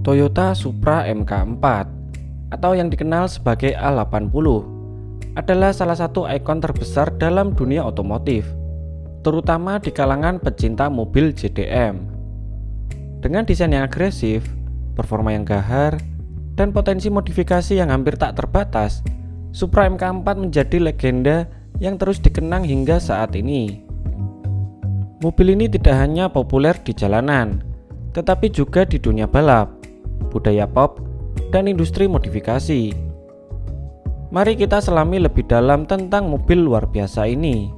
Toyota Supra MK4 atau yang dikenal sebagai A80 adalah salah satu ikon terbesar dalam dunia otomotif, terutama di kalangan pecinta mobil JDM. Dengan desain yang agresif, performa yang gahar, dan potensi modifikasi yang hampir tak terbatas, Supra MK4 menjadi legenda yang terus dikenang hingga saat ini. Mobil ini tidak hanya populer di jalanan, tetapi juga di dunia balap, budaya pop, dan industri modifikasi. Mari kita selami lebih dalam tentang mobil luar biasa ini.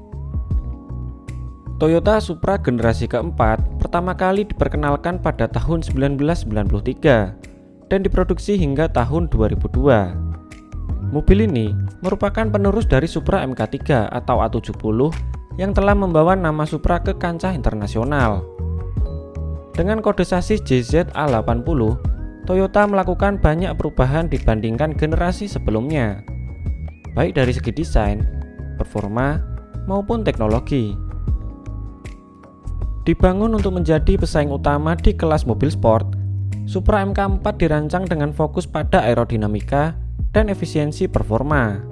Toyota Supra generasi keempat pertama kali diperkenalkan pada tahun 1993 dan diproduksi hingga tahun 2002. Mobil ini merupakan penerus dari Supra MK3 atau A70 yang telah membawa nama Supra ke kancah internasional. Dengan kode sasis JZ A80, Toyota melakukan banyak perubahan dibandingkan generasi sebelumnya, baik dari segi desain, performa, maupun teknologi. Dibangun untuk menjadi pesaing utama di kelas mobil sport, Supra MK4 dirancang dengan fokus pada aerodinamika dan efisiensi performa.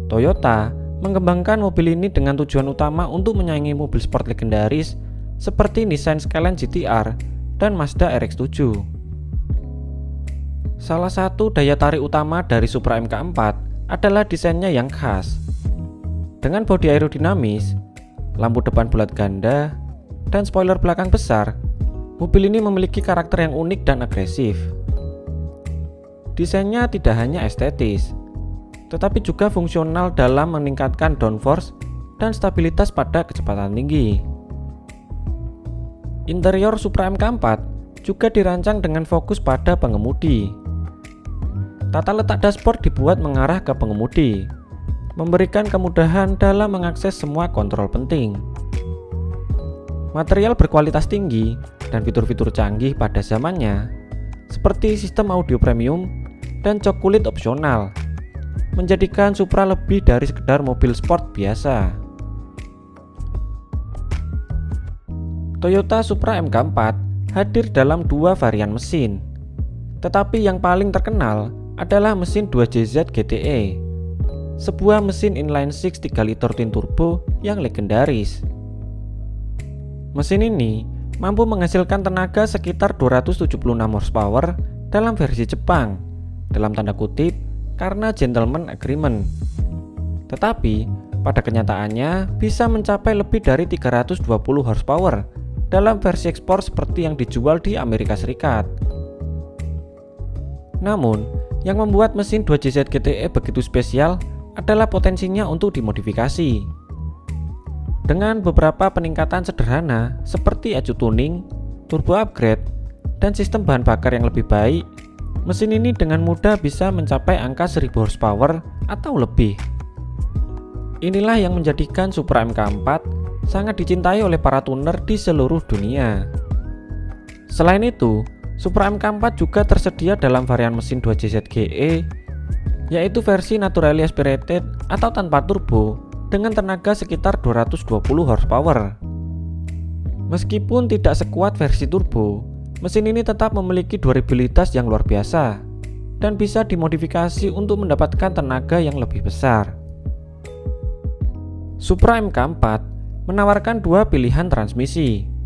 Toyota mengembangkan mobil ini dengan tujuan utama untuk menyaingi mobil sport legendaris seperti Nissan Skyline GT-R dan Mazda RX-7. Salah satu daya tarik utama dari Supra MK4 adalah desainnya yang khas. Dengan bodi aerodinamis, lampu depan bulat ganda, dan spoiler belakang besar, mobil ini memiliki karakter yang unik dan agresif. Desainnya tidak hanya estetis, tetapi juga fungsional dalam meningkatkan downforce dan stabilitas pada kecepatan tinggi. Interior Supra MK4 juga dirancang dengan fokus pada pengemudi. Tata letak dashboard dibuat mengarah ke pengemudi, memberikan kemudahan dalam mengakses semua kontrol penting. Material berkualitas tinggi dan fitur-fitur canggih pada zamannya, seperti sistem audio premium dan jok kulit opsional, menjadikan Supra lebih dari sekedar mobil sport biasa. Toyota Supra MK4 hadir dalam dua varian mesin, tetapi yang paling terkenal adalah mesin 2JZ GTE, sebuah mesin inline-six 3 liter twin turbo yang legendaris. Mesin ini mampu menghasilkan tenaga sekitar 276 horsepower dalam versi Jepang, dalam tanda kutip, karena gentleman agreement. Tetapi, pada kenyataannya bisa mencapai lebih dari 320 horsepower dalam versi ekspor seperti yang dijual di Amerika Serikat. Namun, yang membuat mesin 2JZ GTE begitu spesial adalah potensinya untuk dimodifikasi. Dengan beberapa peningkatan sederhana seperti ECU tuning, turbo upgrade, dan sistem bahan bakar yang lebih baik, mesin ini dengan mudah bisa mencapai angka 1000 horsepower atau lebih. Inilah yang menjadikan Supra MK4 sangat dicintai oleh para tuner di seluruh dunia. Selain itu, Supra MK4 juga tersedia dalam varian mesin 2JZ GE, yaitu versi naturally aspirated atau tanpa turbo dengan tenaga sekitar 220 horsepower. Meskipun tidak sekuat versi turbo, mesin ini tetap memiliki durabilitas yang luar biasa dan bisa dimodifikasi untuk mendapatkan tenaga yang lebih besar. Supra MK4 menawarkan dua pilihan transmisi.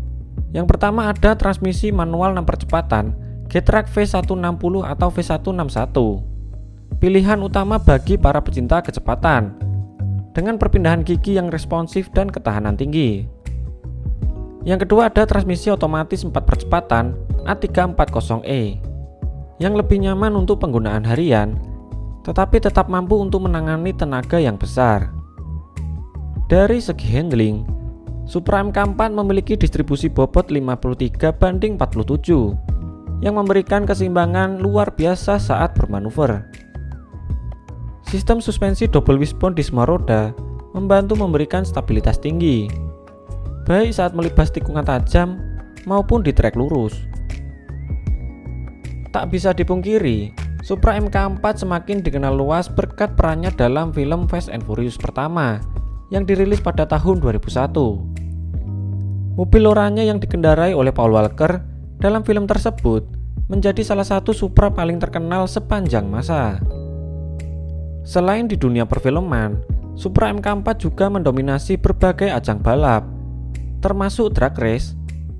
Yang pertama ada transmisi manual 6 percepatan Getrag V160 atau V161, pilihan utama bagi para pecinta kecepatan, dengan perpindahan gigi yang responsif dan ketahanan tinggi. Yang kedua ada transmisi otomatis 4 percepatan A340e, yang lebih nyaman untuk penggunaan harian, tetapi tetap mampu untuk menangani tenaga yang besar. Dari segi handling, Supra MK4 memiliki distribusi bobot 53/47 yang memberikan keseimbangan luar biasa saat bermanuver. Sistem suspensi double wishbone di semua roda membantu memberikan stabilitas tinggi, baik saat melibas tikungan tajam maupun di trek lurus. Tak bisa dipungkiri, Supra MK4 semakin dikenal luas berkat perannya dalam film Fast and Furious pertama yang dirilis pada tahun 2001. Mobil oranye yang dikendarai oleh Paul Walker dalam film tersebut menjadi salah satu Supra paling terkenal sepanjang masa. Selain di dunia perfilman, Supra MK4 juga mendominasi berbagai ajang balap, termasuk drag race,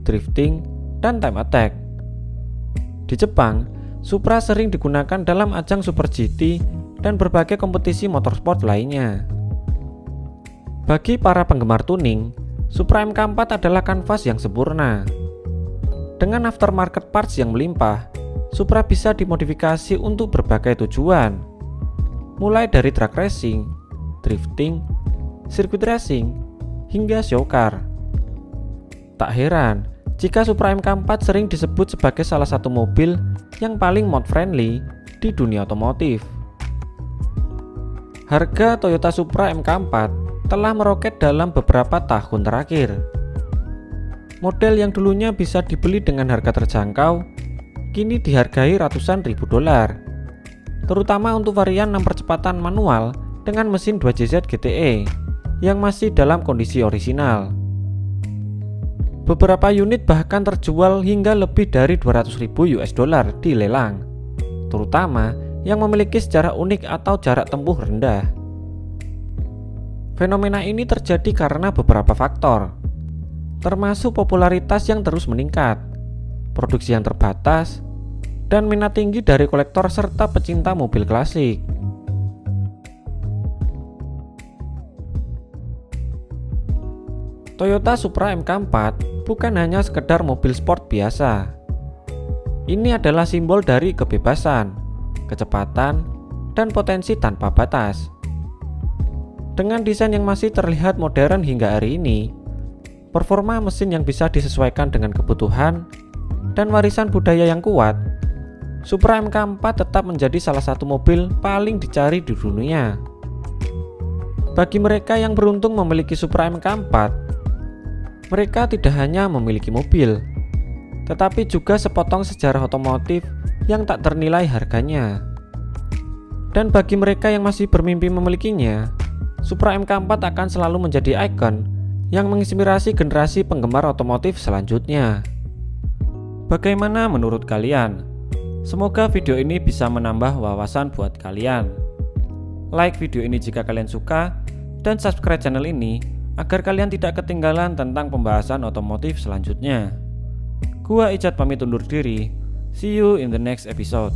drifting, dan time attack. Di Jepang, Supra sering digunakan dalam ajang Super GT dan berbagai kompetisi motorsport lainnya. Bagi para penggemar tuning, Supra MK4 adalah kanvas yang sempurna. Dengan aftermarket parts yang melimpah, Supra bisa dimodifikasi untuk berbagai tujuan, mulai dari drag racing, drifting, sirkuit racing, hingga show car. Tak heran jika Supra MK4 sering disebut sebagai salah satu mobil yang paling mod friendly di dunia otomotif. Harga Toyota Supra MK4 telah meroket dalam beberapa tahun terakhir. Model yang dulunya bisa dibeli dengan harga terjangkau, kini dihargai ratusan ribu dolar, terutama untuk varian 6 percepatan manual dengan mesin 2JZ GTE yang masih dalam kondisi orisinal. Beberapa unit bahkan terjual hingga lebih dari 200.000 US dollar di lelang, terutama yang memiliki sejarah unik atau jarak tempuh rendah. Fenomena ini terjadi karena beberapa faktor, termasuk popularitas yang terus meningkat, produksi yang terbatas, dan minat tinggi dari kolektor serta pecinta mobil klasik. Toyota Supra MK4 bukan hanya sekedar mobil sport biasa. Ini adalah simbol dari kebebasan, kecepatan, dan potensi tanpa batas. Dengan desain yang masih terlihat modern hingga hari ini, performa mesin yang bisa disesuaikan dengan kebutuhan, dan warisan budaya yang kuat, Supra MK4 tetap menjadi salah satu mobil paling dicari di dunia. Bagi mereka yang beruntung memiliki Supra MK4, mereka tidak hanya memiliki mobil, tetapi juga sepotong sejarah otomotif yang tak ternilai harganya. Dan bagi mereka yang masih bermimpi memilikinya, Supra MK4 akan selalu menjadi ikon yang menginspirasi generasi penggemar otomotif selanjutnya. Bagaimana menurut kalian? Semoga video ini bisa menambah wawasan buat kalian. Like video ini jika kalian suka, dan subscribe channel ini agar kalian tidak ketinggalan tentang pembahasan otomotif selanjutnya. Gua Icat pamit undur diri. See you in the next episode.